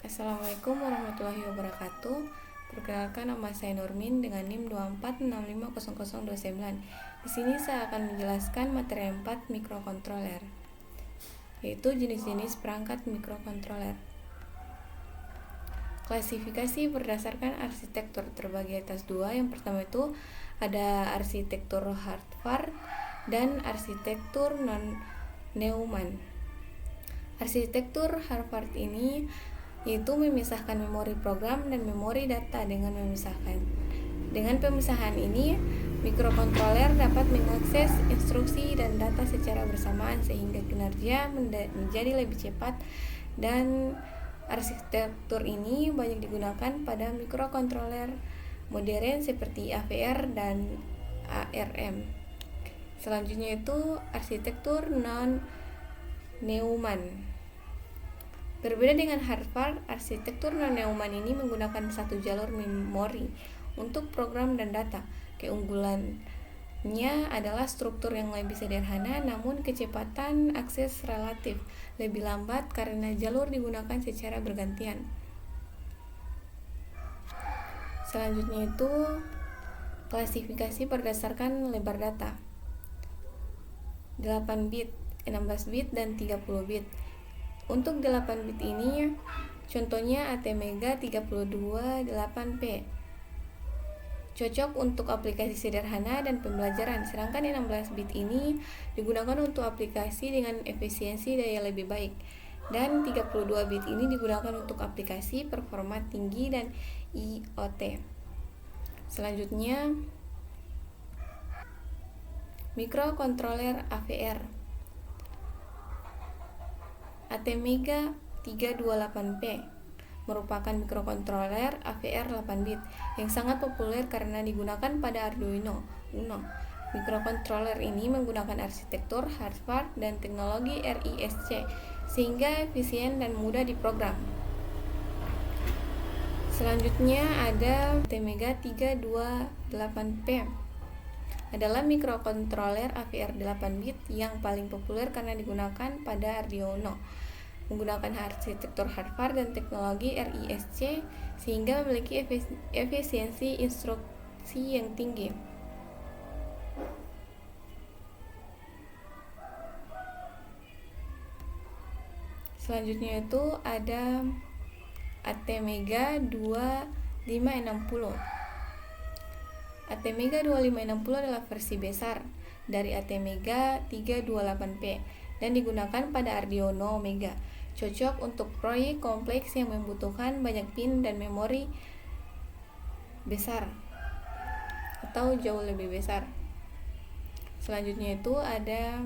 Assalamualaikum warahmatullahi wabarakatuh. Perkenalkan, nama saya Nurmin dengan NIM 24650029. Di sini saya akan menjelaskan materi 4 mikrokontroler, yaitu jenis-jenis perangkat mikrokontroler. Klasifikasi berdasarkan arsitektur terbagi atas dua. Yang pertama itu ada arsitektur Harvard dan arsitektur Neumann. Arsitektur Harvard ini yaitu memisahkan memori program dan memori data. Dengan pemisahan ini, mikrokontroler dapat mengakses instruksi dan data secara bersamaan sehingga kinerja menjadi lebih cepat, dan arsitektur ini banyak digunakan pada mikrokontroler modern seperti AVR dan ARM. Selanjutnya itu arsitektur Neumann. Berbeda dengan Harvard, arsitektur Neumann ini menggunakan satu jalur memori untuk program dan data. Keunggulannya adalah struktur yang lebih sederhana, namun kecepatan akses relatif lebih lambat karena jalur digunakan secara bergantian. Selanjutnya itu klasifikasi berdasarkan lebar data. 8 bit, 16 bit, dan 30 bit. Untuk 8 bit ini, contohnya ATmega 32.8p. Cocok untuk aplikasi sederhana dan pembelajaran, sedangkan 16 bit ini digunakan untuk aplikasi dengan efisiensi daya lebih baik. Dan 32 bit ini digunakan untuk aplikasi performa tinggi dan IoT. Selanjutnya, mikrokontroler AVR. ATmega 328p merupakan mikrokontroler AVR 8 bit yang sangat populer karena digunakan pada Arduino Uno. Mikrokontroler ini menggunakan arsitektur Harvard dan teknologi RISC sehingga efisien dan mudah diprogram. Selanjutnya ada ATmega 328p, adalah mikrokontroler AVR 8 bit yang paling populer karena digunakan pada Arduino, menggunakan arsitektur Harvard dan teknologi RISC sehingga memiliki efisiensi instruksi yang tinggi. Selanjutnya itu ada ATmega 2560. ATmega 2560 adalah versi besar dari ATmega 328p dan digunakan pada Arduino Mega. Cocok untuk proyek kompleks yang membutuhkan banyak pin dan memori besar atau jauh lebih besar. Selanjutnya itu ada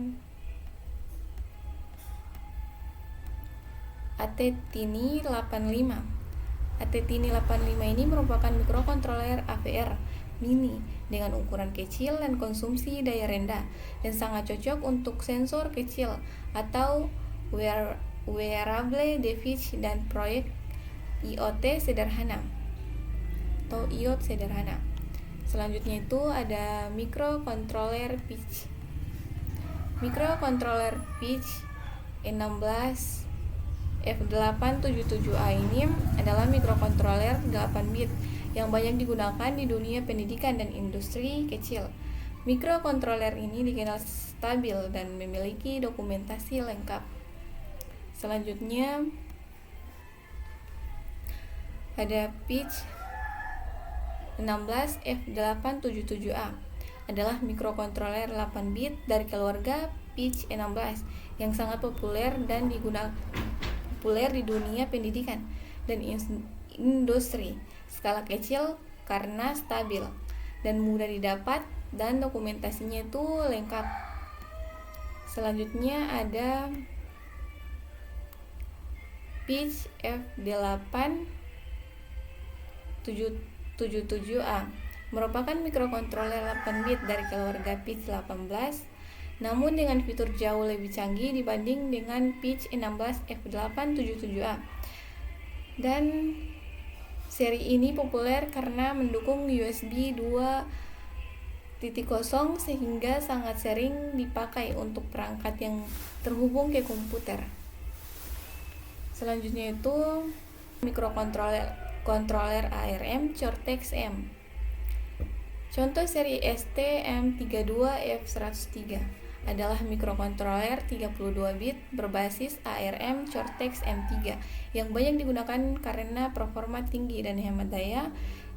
ATtiny 85. ATtiny 85 ini merupakan mikrokontroler AVR mini dengan ukuran kecil dan konsumsi daya rendah dan sangat cocok untuk sensor kecil atau wearable device dan proyek IoT sederhana. Selanjutnya itu ada mikrokontroler pitch. Mikrokontroler pitch 16 F877A ini adalah mikrokontroler 8 bit yang banyak digunakan di dunia pendidikan dan industri kecil. Mikrokontroler ini dikenal stabil dan memiliki dokumentasi lengkap. Selanjutnya ada pitch 16 F877A, adalah mikrokontroler 8 bit dari keluarga pitch 16 yang sangat populer dan populer di dunia pendidikan dan industri skala kecil karena stabil dan mudah didapat dan dokumentasinya itu lengkap. Selanjutnya ada pitch F877A, merupakan mikrokontroler 8 bit dari keluarga pitch 18 namun dengan fitur jauh lebih canggih dibanding dengan pitch 16 F877A. Dan seri ini populer karena mendukung USB 2.0 sehingga sangat sering dipakai untuk perangkat yang terhubung ke komputer. Selanjutnya itu mikrokontroler ARM Cortex-M. Contoh seri STM32F103 adalah mikrokontroler 32 bit berbasis ARM Cortex-M3 yang banyak digunakan karena performa tinggi dan hemat daya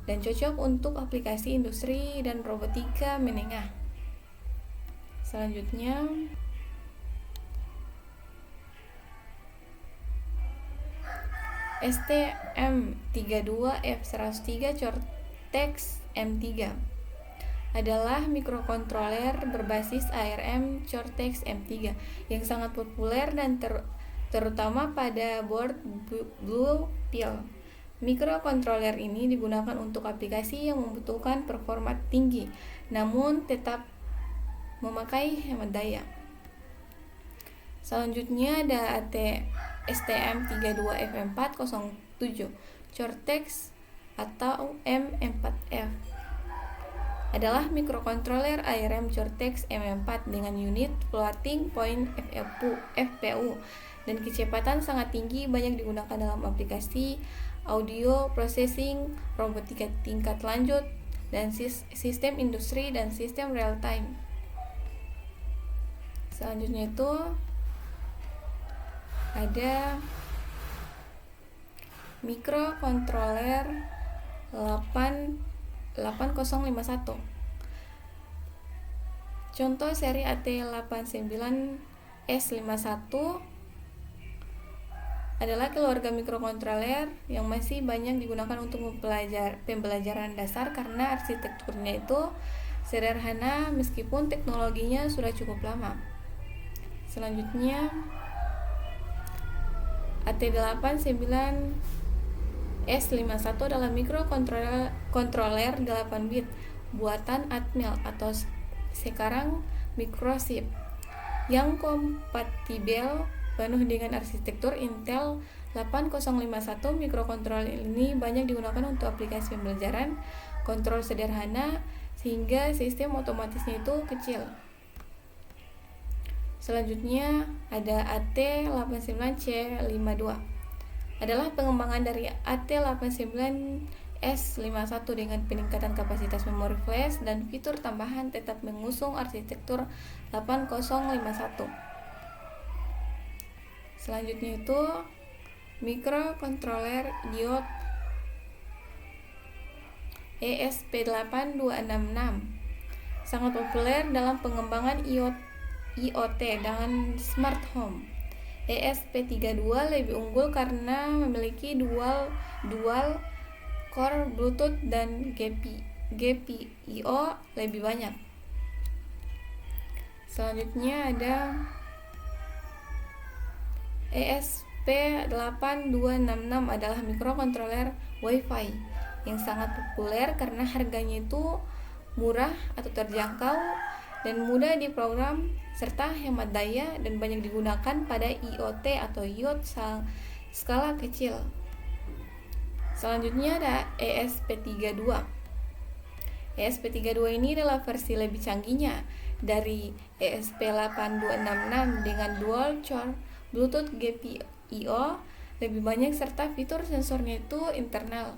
dan cocok untuk aplikasi industri dan robotika menengah. Selanjutnya, STM32F103 Cortex-M3 adalah mikrokontroler berbasis ARM Cortex-M3 yang sangat populer dan terutama pada board Blue Pill. Mikrokontroler ini digunakan untuk aplikasi yang membutuhkan performa tinggi namun tetap memakai hemat daya. Selanjutnya ada STM32F407 Cortex atau M4F adalah mikrokontroler ARM Cortex M4 dengan unit floating point FPU dan kecepatan sangat tinggi, banyak digunakan dalam aplikasi audio processing, robotika tingkat lanjut, dan sistem industri dan sistem real time. Selanjutnya itu ada mikrokontroler 8051. Contoh seri AT89S51 adalah keluarga mikrokontroler yang masih banyak digunakan untuk pembelajaran dasar karena arsitekturnya itu sederhana meskipun teknologinya sudah cukup lama. Selanjutnya AT89S51 adalah mikrokontroler 8 bit buatan Atmel atau sekarang Microchip yang kompatibel penuh dengan arsitektur Intel 8051. Mikrokontroler ini banyak digunakan untuk aplikasi pembelajaran, kontrol sederhana sehingga sistem otomatisnya itu kecil. Selanjutnya ada AT89C52 adalah pengembangan dari AT89S51 dengan peningkatan kapasitas memori flash dan fitur tambahan tetap mengusung arsitektur 8051. Selanjutnya itu mikrokontroler iOT ESP8266 sangat populer dalam pengembangan IoT dan smart home. ESP32 lebih unggul karena memiliki dual core Bluetooth dan GPIO lebih banyak. Selanjutnya ada ESP8266 adalah mikrokontroler Wi-Fi yang sangat populer karena harganya itu murah atau terjangkau dan mudah diprogram serta hemat daya dan banyak digunakan pada IoT atau IoT skala kecil. Selanjutnya ada ESP32. ESP32 ini adalah versi lebih canggihnya dari ESP8266 dengan dual core Bluetooth GPIO lebih banyak serta fitur sensornya itu internal.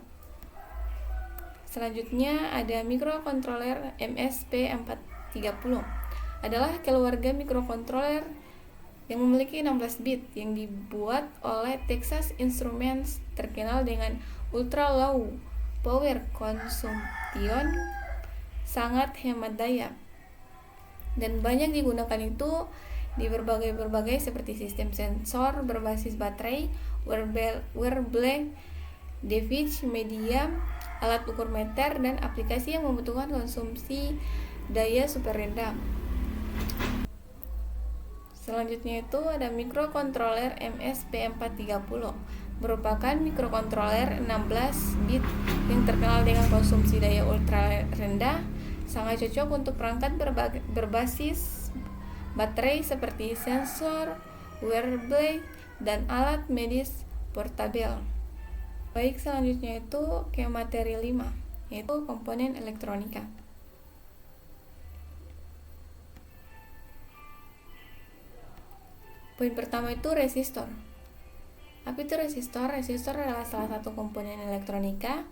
Selanjutnya ada mikrokontroler MSP430 adalah keluarga mikrokontroler yang memiliki 16 bit yang dibuat oleh Texas Instruments, terkenal dengan ultra low power consumption, sangat hemat daya dan banyak digunakan itu di berbagai seperti sistem sensor berbasis baterai, wearable device, media, alat ukur meter, dan aplikasi yang membutuhkan konsumsi daya super rendah. Selanjutnya itu ada mikrokontroler MSP430, merupakan mikrokontroler 16 bit yang terkenal dengan konsumsi daya ultra rendah, sangat cocok untuk perangkat berbasis baterai seperti sensor, wearable, dan alat medis portabel. Baik, selanjutnya itu ke materi 5, yaitu komponen elektronika. Poin pertama itu resistor. Apa itu resistor? Resistor adalah salah satu komponen elektronika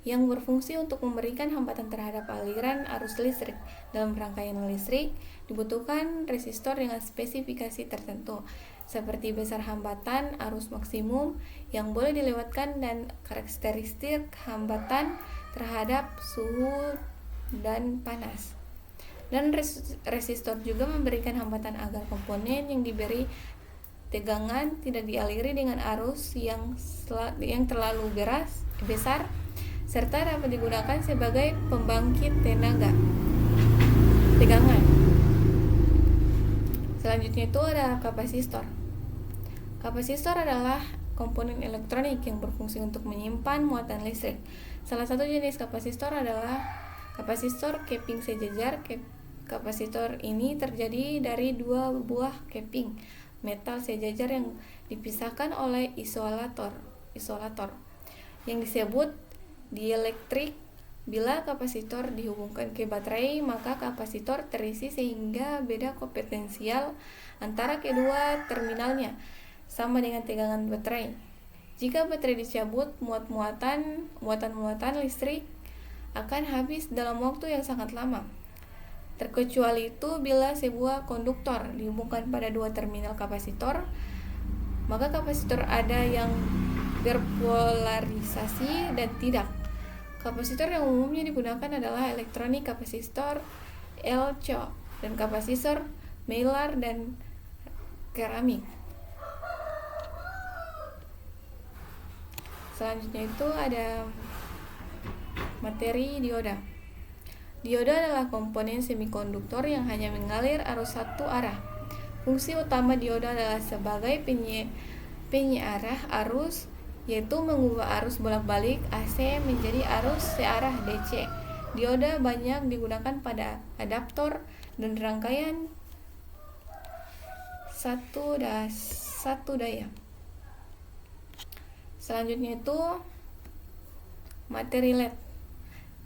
yang berfungsi untuk memberikan hambatan terhadap aliran arus listrik. Dalam rangkaian listrik, dibutuhkan resistor dengan spesifikasi tertentu, seperti besar hambatan arus maksimum yang boleh dilewatkan dan karakteristik hambatan terhadap suhu dan panas. Dan resistor juga memberikan hambatan agar komponen yang diberi tegangan tidak dialiri dengan arus yang terlalu besar, serta dapat digunakan sebagai pembangkit tegangan. Selanjutnya itu ada kapasitor. Kapasitor adalah komponen elektronik yang berfungsi untuk menyimpan muatan listrik. Salah satu jenis kapasitor adalah kapasitor keping sejajar. Kapasitor ini terdiri dari dua buah keping metal sejajar yang dipisahkan oleh isolator yang disebut dielektrik. Bila kapasitor dihubungkan ke baterai, maka kapasitor terisi sehingga beda potensial antara kedua terminalnya sama dengan tegangan baterai. Jika baterai dicabut, muatan listrik akan habis dalam waktu yang sangat lama. Terkecuali itu bila sebuah konduktor dihubungkan pada dua terminal kapasitor, maka kapasitor ada yang berpolarisasi dan tidak. Kapasitor yang umumnya digunakan adalah elektronik kapasitor LCO dan kapasitor Maillard dan keramik. Selanjutnya itu ada materi dioda. Dioda adalah komponen semikonduktor yang hanya mengalir arus satu arah. Fungsi utama dioda adalah sebagai penyearah arus, yaitu mengubah arus bolak-balik AC menjadi arus searah DC. Dioda banyak digunakan pada adaptor dan rangkaian satu daya. Selanjutnya itu materi LED.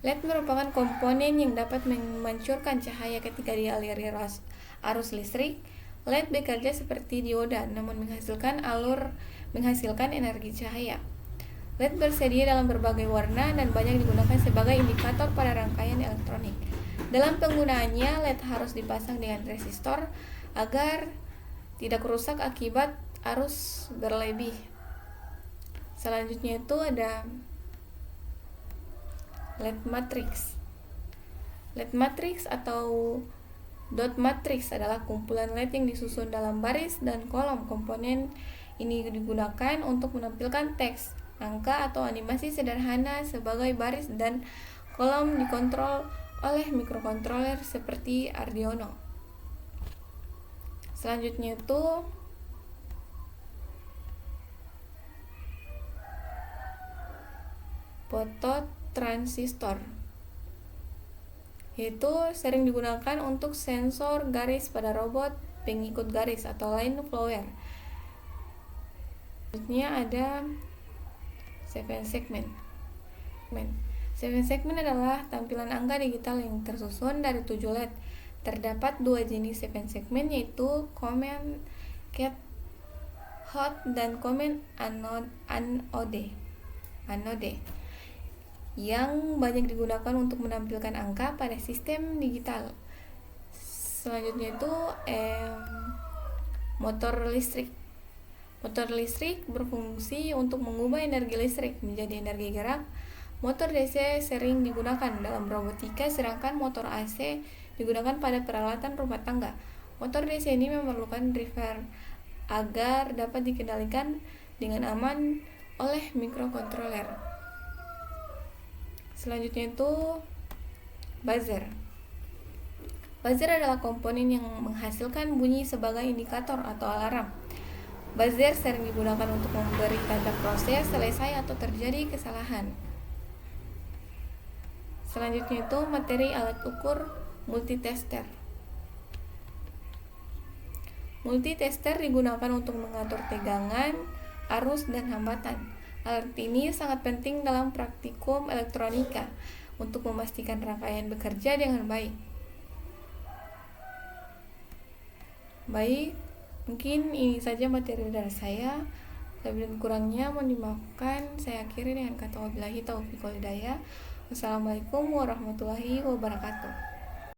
LED merupakan komponen yang dapat memancarkan cahaya ketika dialiri arus listrik. LED bekerja seperti dioda, namun menghasilkan energi cahaya. LED bersedia dalam berbagai warna dan banyak digunakan sebagai indikator pada rangkaian elektronik. Dalam penggunaannya, LED harus dipasang dengan resistor agar tidak rusak akibat arus berlebih. Selanjutnya itu ada LED matrix. LED matrix atau dot matrix adalah kumpulan LED yang disusun dalam baris dan kolom. Komponen ini digunakan untuk menampilkan teks, angka, atau animasi sederhana sebagai baris dan kolom dikontrol oleh mikrokontroler seperti Arduino. Selanjutnya itu fototransistor, yaitu sering digunakan untuk sensor garis pada robot pengikut garis atau line follower. Selanjutnya ada 7 segment. 7 segment adalah tampilan angka digital yang tersusun dari 7 LED. Terdapat dua jenis 7 segment, yaitu common cathode dan common anode yang banyak digunakan untuk menampilkan angka pada sistem digital. Selanjutnya itu motor listrik. Motor listrik berfungsi untuk mengubah energi listrik menjadi energi gerak. Motor DC sering digunakan dalam robotika, sedangkan motor AC digunakan pada peralatan rumah tangga. Motor DC ini memerlukan driver agar dapat dikendalikan dengan aman oleh mikrokontroler. Selanjutnya itu buzzer. Buzzer adalah komponen yang menghasilkan bunyi sebagai indikator atau alarm. Buzzer sering digunakan untuk memberi tanda proses selesai atau terjadi kesalahan. Selanjutnya itu materi alat ukur multitester. Multitester digunakan untuk mengatur tegangan, arus, dan hambatan. Alat ini sangat penting dalam praktikum elektronika untuk memastikan rangkaian bekerja dengan baik. Baik, mungkin ini saja materi dari saya. Lebih dan kurangnya mohon dimaafkan. Saya akhiri dengan kata wabillahi taufiq wal hidayah. Wassalamualaikum warahmatullahi wabarakatuh.